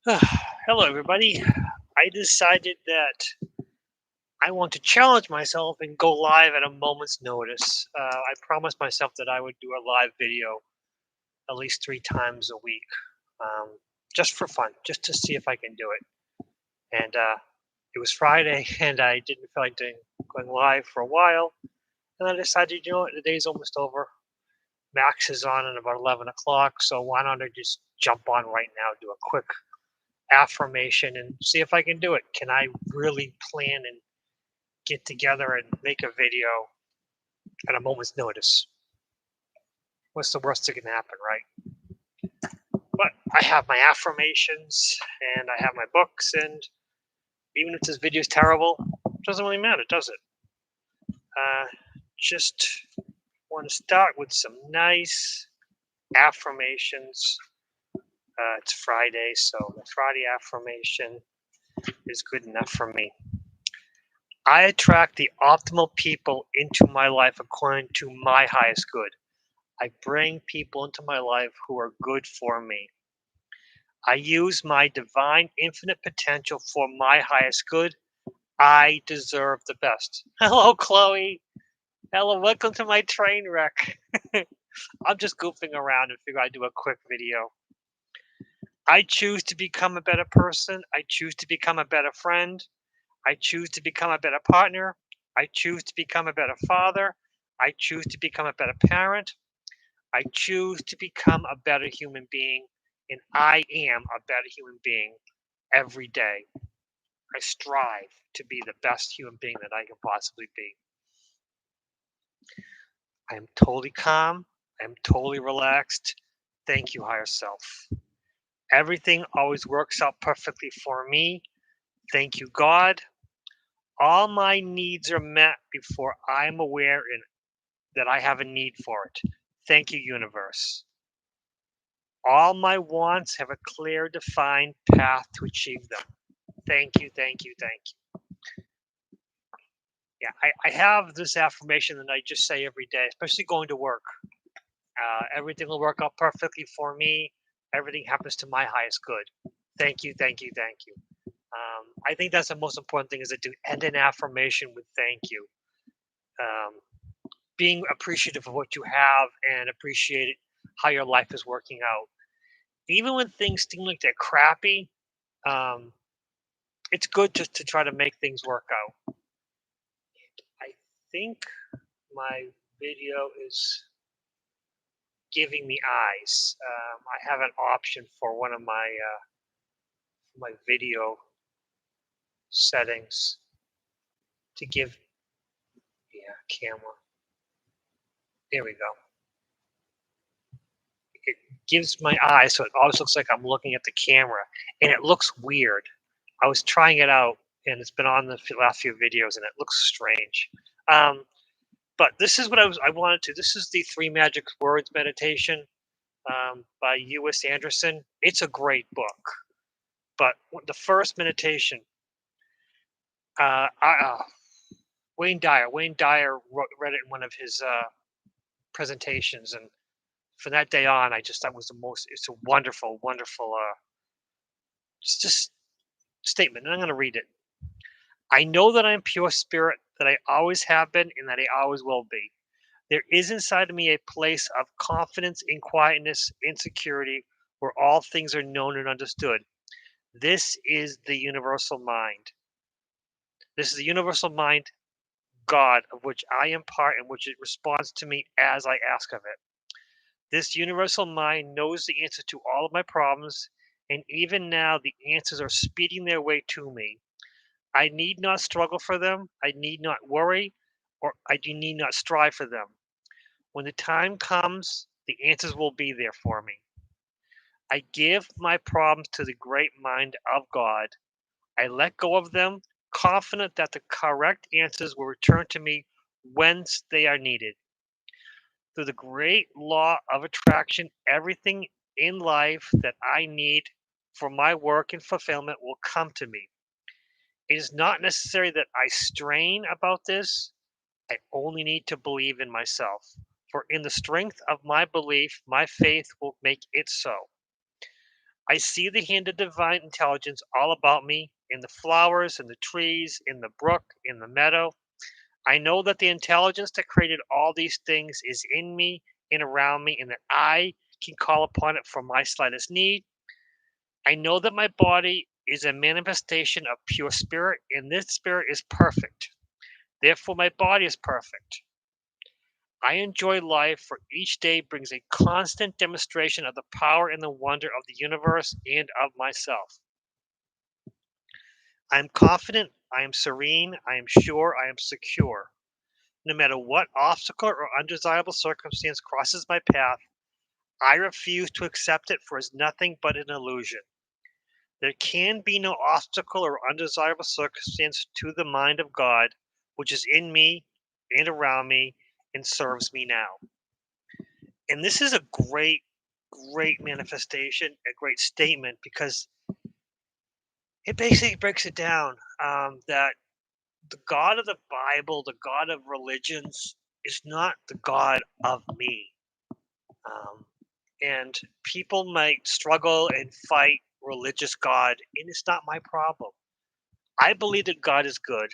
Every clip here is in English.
Hello, everybody. I decided that I want to challenge myself and go live at a moment's notice. I promised myself that I would do a live video at least 3 times a week, um, just for fun, just to see if I can do it. And it was Friday, and I didn't feel like going live for a while. And I decided, the day's almost over. Max is on at about 11 o'clock, so why don't I just jump on right now, do a quick affirmation and see if I can do it. Can I really plan and get together and make a video at a moment's notice? What's the worst that can happen, right? But I have my affirmations and I have my books, and even if this video is terrible, it doesn't really matter, does it? Uh, just want to start with some nice affirmations. It's Friday, so the Friday affirmation is good enough for me. I attract the optimal people into my life according to my highest good. I bring people into my life who are good for me. I use my divine infinite potential for my highest good. I deserve the best. Hello, Chloe. Hello, welcome to my train wreck. I'm just goofing around and figure I'd do a quick video. I choose to become a better person. I choose to become a better friend. I choose to become a better partner. I choose to become a better father. I choose to become a better parent. I choose to become a better human being, and I am a better human being every day. I strive to be the best human being that I can possibly be. I am totally calm. I am totally relaxed. Thank you, higher self. Everything always works out perfectly for me. Thank you, God. All my needs are met before I am aware that I have a need for it. Thank you, universe. All my wants have a clear, defined path to achieve them. Thank you, thank you, thank you. Yeah, I have this affirmation that I just say every day, especially going to work. Everything will work out perfectly for me. Everything happens to my highest good. Thank you, thank you, thank you. I think that's the most important thing, is to end an affirmation with thank you. Um, being appreciative of what you have and appreciate how your life is working out. Even when things seem like they're crappy, um, it's good just to try to make things work out. I think my video is giving me eyes. I have an option for one of my video settings to give, yeah, camera. There we go. It gives my eyes, so it always looks like I'm looking at the camera, and it looks weird. I was trying it out, and it's been on the last few videos, and it looks strange. Um, but this is what I wanted to. This is the Three Magic Words meditation by U.S. Anderson. It's a great book. But the first meditation, uh, I, uh, Wayne Dyer read it in one of his presentations, and from that day on, I just that was the most. It's a wonderful, wonderful, just statement, and I'm going to read it. I know that I am pure spirit, that I always have been, and that I always will be. There is inside of me a place of confidence in quietness, insecurity, where all things are known and understood. This is the universal mind. This is the universal mind, God, of which I am part and which it responds to me as I ask of it. This universal mind knows the answer to all of my problems, and even now the answers are speeding their way to me. I need not struggle for them. I need not worry, or I do need not strive for them. When the time comes, the answers will be there for me. I give my problems to the great mind of God. I let go of them, confident that the correct answers will return to me whence they are needed. Through the great law of attraction, everything in life that I need for my work and fulfillment will come to me. It is not necessary that I strain about this. I only need to believe in myself. For in the strength of my belief, my faith will make it so. I see the hand of divine intelligence all about me, in the flowers, in the trees, in the brook, in the meadow. I know that the intelligence that created all these things is in me and around me, and that I can call upon it for my slightest need. I know that my body is a manifestation of pure spirit, and this spirit is perfect. Therefore, my body is perfect. I enjoy life, for each day brings a constant demonstration of the power and the wonder of the universe and of myself. I am confident, I am serene, I am sure, I am secure. No matter what obstacle or undesirable circumstance crosses my path, I refuse to accept it, for it is nothing but an illusion. There can be no obstacle or undesirable circumstance to the mind of God, which is in me and around me and serves me now. And this is a great manifestation, a great statement, because it basically breaks it down, that the God of the Bible, the God of religions, is not the God of me. Um, and people might struggle and fight religious God, and it's not my problem. I believe that God is good,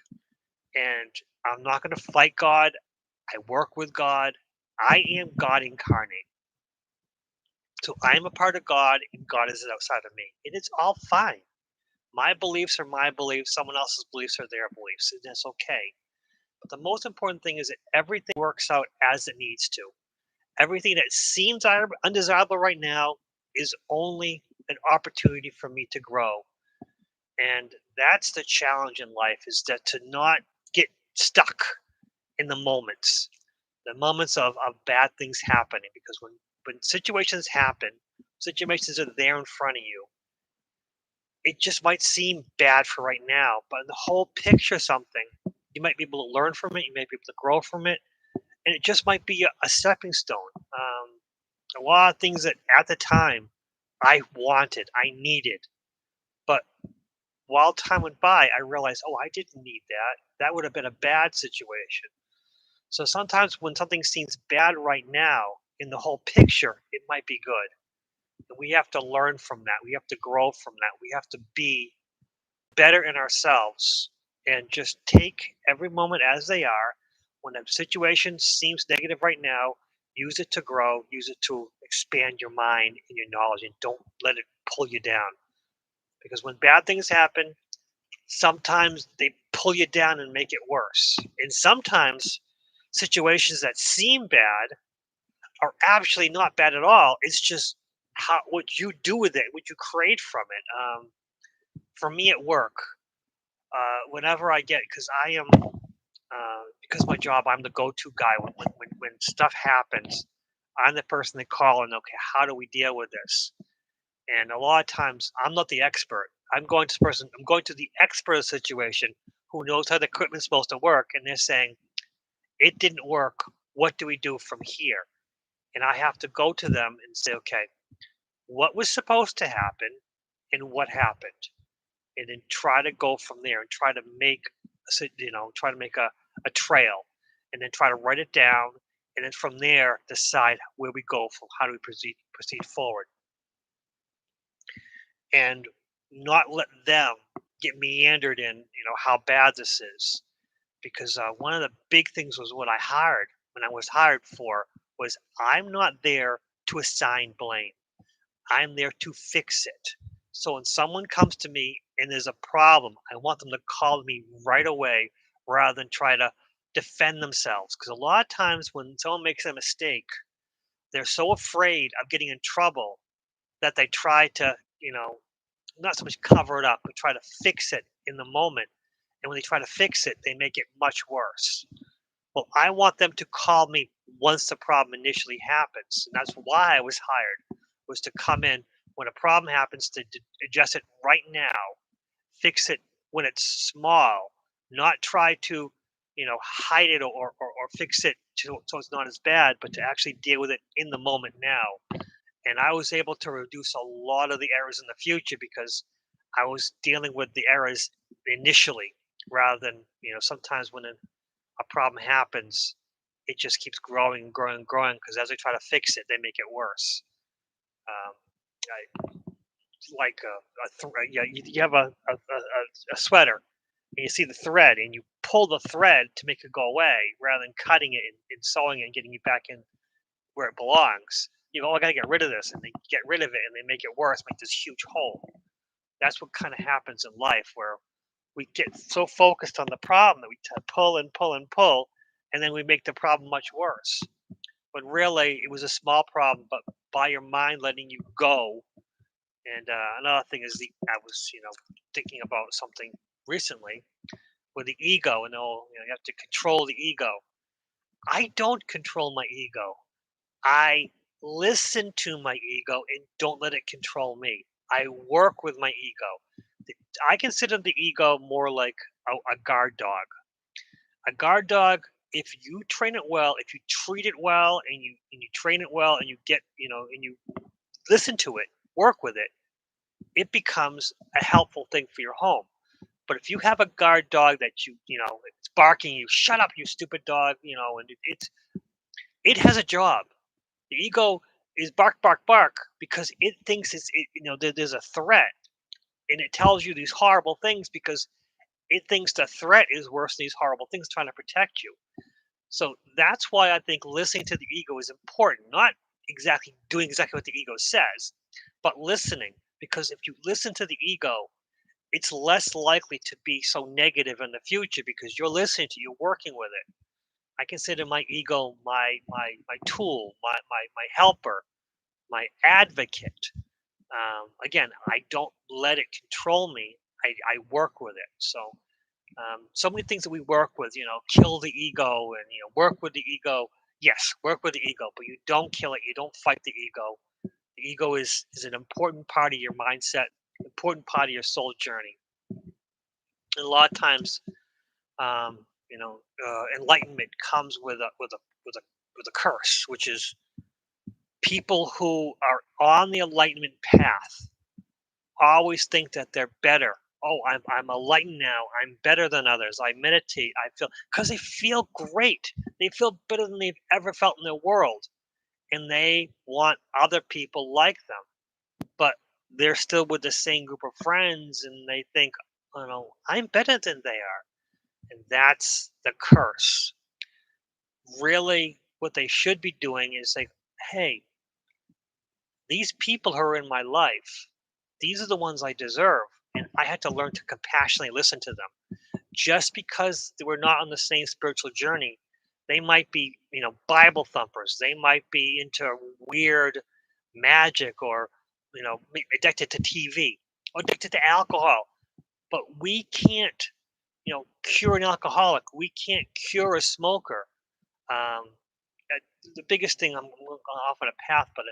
and I'm not going to fight God. I work with God. I am God incarnate. So I am a part of God, and God is outside of me. And it's all fine. My beliefs are my beliefs. Someone else's beliefs are their beliefs, and that's okay. But the most important thing is that everything works out as it needs to. Everything that seems undesirable right now is only an opportunity for me to grow. And that's the challenge in life, is that to not get stuck in the moments of bad things happening. Because when situations happen, situations are there in front of you, it just might seem bad for right now, but in the whole picture of something, you might be able to learn from it, you might be able to grow from it, and it just might be a stepping stone. A lot of things that at the time I wanted, I needed, but while time went by, I realized, oh, I didn't need that. That would have been a bad situation. So sometimes when something seems bad right now, in the whole picture, it might be good. And we have to learn from that. We have to grow from that. We have to be better in ourselves and just take every moment as they are. When a situation seems negative right now, use it to grow, use it to expand your mind and your knowledge, and don't let it pull you down. Because when bad things happen, sometimes they pull you down and make it worse. And sometimes situations that seem bad are actually not bad at all. It's just how what you do with it, what you create from it. For me at work, whenever I get, because I am, because of my job, I'm the go-to guy when stuff happens. I'm the person they call and, okay, how do we deal with this? And a lot of times, I'm not the expert. I'm going to the expert of the situation, who knows how the equipment's supposed to work, and they're saying it didn't work. What do we do from here? And I have to go to them and say, okay, what was supposed to happen, and what happened, and then try to go from there and try to make try to make a trail, and then try to write it down, and then from there decide where we go, from how do we proceed forward, and not let them get meandered in, how bad this is. Because one of the big things was what I hired when I was hired for was, I'm not there to assign blame. I'm there to fix it. So when someone comes to me and there's a problem, I want them to call me right away, rather than try to defend themselves. Because a lot of times when someone makes a mistake, they're so afraid of getting in trouble that they try to, not so much cover it up, but try to fix it in the moment. And when they try to fix it, they make it much worse. Well, I want them to call me once the problem initially happens. And that's why I was hired, was to come in when a problem happens, to address it right now, fix it when it's small, not try to, hide it, or fix it so it's not as bad, but to actually deal with it in the moment now. And I was able to reduce a lot of the errors in the future, because I was dealing with the errors initially, rather than, sometimes when a problem happens, it just keeps growing and growing and growing, because as they try to fix it, they make it worse. Um, I, like yeah, you have a sweater and you see the thread and you pull the thread to make it go away rather than cutting it and sewing it and getting it back in where it belongs. You know, oh, I gotta get rid of this, and they get rid of it and they make it worse, make this huge hole. That's what kind of happens in life where we get so focused on the problem that we pull and pull and pull, and then we make the problem much worse. When really it was a small problem, but by your mind letting you go. And another thing is I was thinking about something recently with the ego, and you have to control the ego. I don't control my ego. I listen to my ego and don't let it control me. I work with my ego. I consider the ego more like a guard dog. A guard dog, if you train it well, if you treat it well, and you train it well, and you get and you listen to it, work with it, it becomes a helpful thing for your home. But if you have a guard dog that it's barking, you shut up, you stupid dog, and it has a job. The ego is bark, bark, bark because it thinks there's a threat, and it tells you these horrible things because it thinks the threat is worse than these horrible things trying to protect you. So that's why I think listening to the ego is important, not exactly doing exactly what the ego says, but listening. Because if you listen to the ego, it's less likely to be so negative in the future because you're listening to, you're working with it. I consider my ego my tool, my helper, my advocate. Again, I don't let it control me. I work with it. So many things that we work with, kill the ego and work with the ego. Yes, work with the ego, but you don't kill it. You don't fight the ego. The ego is an important part of your mindset, important part of your soul journey. And a lot of times, enlightenment comes with a curse, which is people who are on the enlightenment path always think that they're better. Oh, I'm enlightened now. I'm better than others. I meditate. I feel because they feel great. They feel better than they've ever felt in their world, and they want other people like them. But they're still with the same group of friends, and they think, I'm better than they are, and that's the curse. Really, what they should be doing is like, hey, these people who are in my life, these are the ones I deserve, and I had to learn to compassionately listen to them. Just because we're not on the same spiritual journey, they might be, Bible thumpers. They might be into weird magic or, addicted to TV or addicted to alcohol. But we can't, cure an alcoholic. We can't cure a smoker. Um, the biggest thing I'm going off on a path, but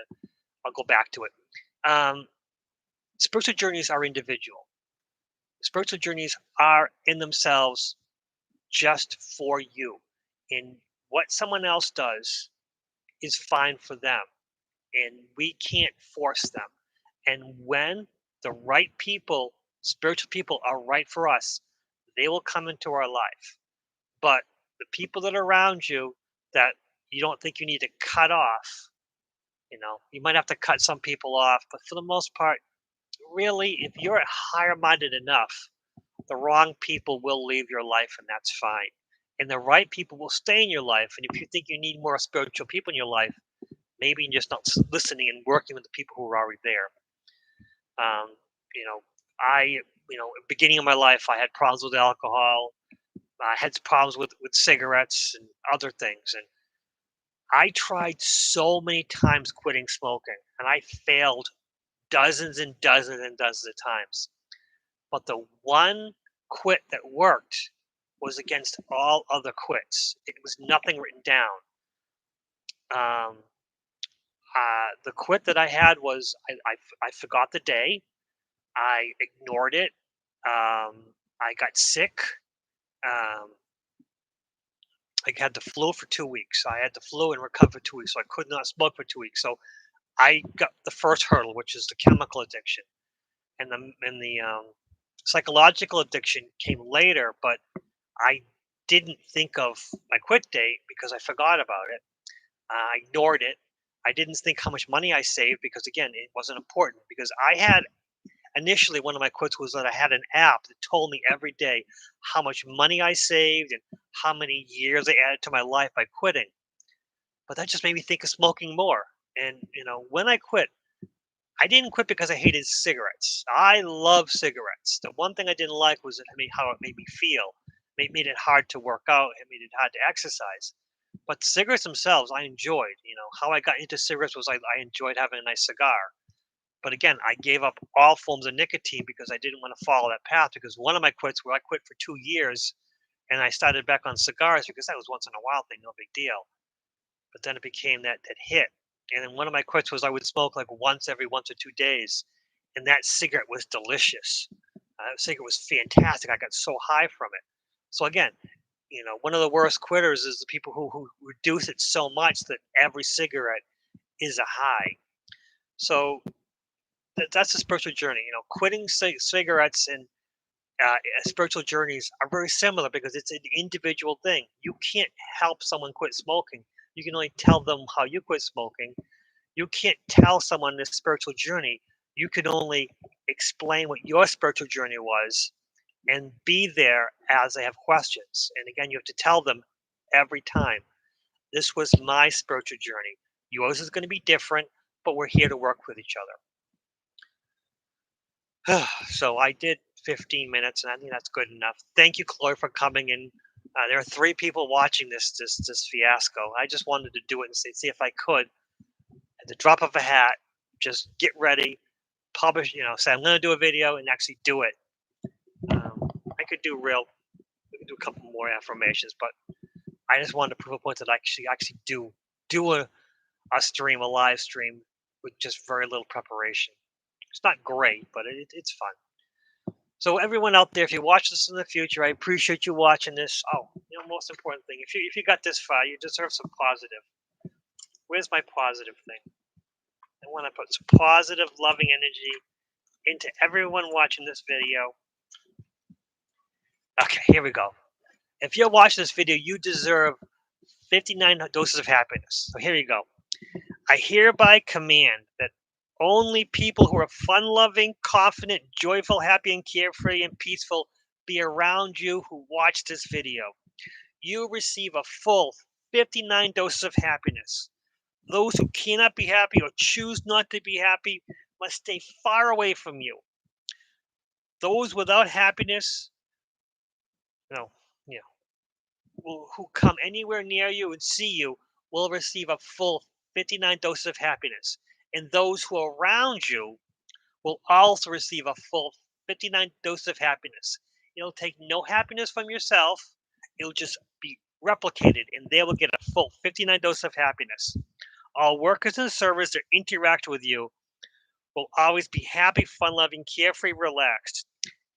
I'll go back to it. Um, Spiritual journeys are individual. Spiritual journeys are in themselves just for you. And what someone else does is fine for them. And we can't force them. And when the right people, spiritual people, are right for us, they will come into our life. But the people that are around you that you don't think you need to cut off, you might have to cut some people off. But for the most part, really, if you're higher minded enough, the wrong people will leave your life, and that's fine. And the right people will stay in your life. And if you think you need more spiritual people in your life, maybe you're just not listening and working with the people who are already there. Um, you know, beginning of my life, I had problems with alcohol. I had problems with cigarettes and other things. And I tried so many times quitting smoking, and I failed dozens and dozens and dozens of times. But the one quit that worked was against all other quits. It was nothing written down. Um, the quit that I had was I forgot the day. I ignored it. I got sick. Um, I had the flu for 2 weeks. I had the flu and recovered for 2 weeks, so I could not smoke for 2 weeks. So I got the first hurdle, which is the chemical addiction, and the psychological addiction came later. But I didn't think of my quit date because I forgot about it. I ignored it. I didn't think how much money I saved because again, it wasn't important because I had Initially, one of my quits was that I had an app that told me every day how much money I saved and how many years I added to my life by quitting. But that just made me think of smoking more. And when I quit, I didn't quit because I hated cigarettes. I love cigarettes. The one thing I didn't like was how it made me feel. Made it hard to work out. It made it hard to exercise. But cigarettes themselves, I enjoyed. How I got into cigarettes was I enjoyed having a nice cigar. But again, I gave up all forms of nicotine because I didn't want to follow that path. Because one of my quits, where I quit for 2 years, and I started back on cigars because that was once in a while thing, no big deal. But then it became that hit. And then one of my quits was I would smoke like once every 1 to 2 days, and that cigarette was delicious. Cigarette was fantastic. I got so high from it. So again, one of the worst quitters is the people who reduce it so much that every cigarette is a high. So that's a spiritual journey. Quitting cigarettes and spiritual journeys are very similar because it's an individual thing. You can't help someone quit smoking. You can only tell them how you quit smoking. You can't tell someone this spiritual journey. You can only explain what your spiritual journey was and be there as they have questions. And again, you have to tell them every time, this was my spiritual journey. Yours is going to be different, but we're here to work with each other. So I did 15 minutes, and I think that's good enough. Thank you, Chloe, for coming in. There are 3 people watching this fiasco. I just wanted to do it and see if I could, at the drop of a hat, just get ready, publish. Say I'm going to do a video and actually do it. I could do a couple more affirmations, but I just wanted to prove a point that I actually do a stream, a live stream with just very little preparation. It's not great, but it's fun. So everyone out there, if you watch this in the future, I appreciate you watching this. Oh, most important thing, if you got this far, you deserve some positive. Where's my positive thing? I want to put some positive, loving energy into everyone watching this video. Okay, here we go. If you're watching this video, you deserve 59 doses of happiness. So here you go. I hereby command that only people who are fun-loving, confident, joyful, happy, and carefree and peaceful be around you who watch this video. You receive a full 59 doses of happiness. Those who cannot be happy or choose not to be happy must stay far away from you. Those without happiness, no, yeah, who come anywhere near you and see you will receive a full 59 doses of happiness. And those who are around you will also receive a full 59 doses of happiness. It'll take no happiness from yourself. It'll just be replicated, and they will get a full 59 doses of happiness. All workers and servers that interact with you will always be happy, fun-loving, carefree, relaxed.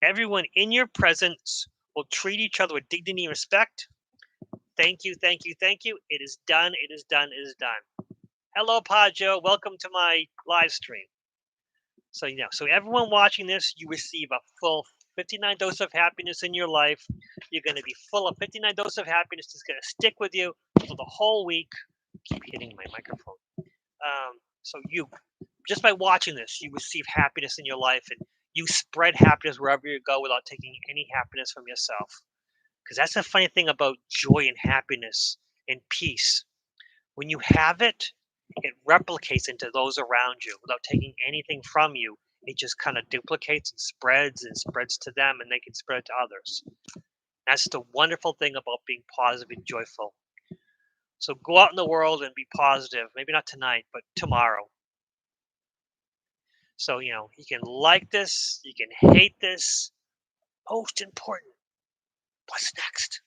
Everyone in your presence will treat each other with dignity and respect. Thank you, thank you, thank you. It is done, it is done, it is done. Hello, Pajo. Welcome to my live stream. So, so everyone watching this, you receive a full 59 doses of happiness in your life. You're going to be full of 59 doses of happiness that's going to stick with you for the whole week. Keep hitting my microphone. So just by watching this, you receive happiness in your life, and you spread happiness wherever you go without taking any happiness from yourself. Because that's the funny thing about joy and happiness and peace. When you have it, it replicates into those around you without taking anything from you. It just kind of duplicates and spreads to them, and they can spread it to others. That's the wonderful thing about being positive and joyful. So go out in the world and be positive. Maybe not tonight, but tomorrow. So, you can like this, you can hate this. Most important, what's next?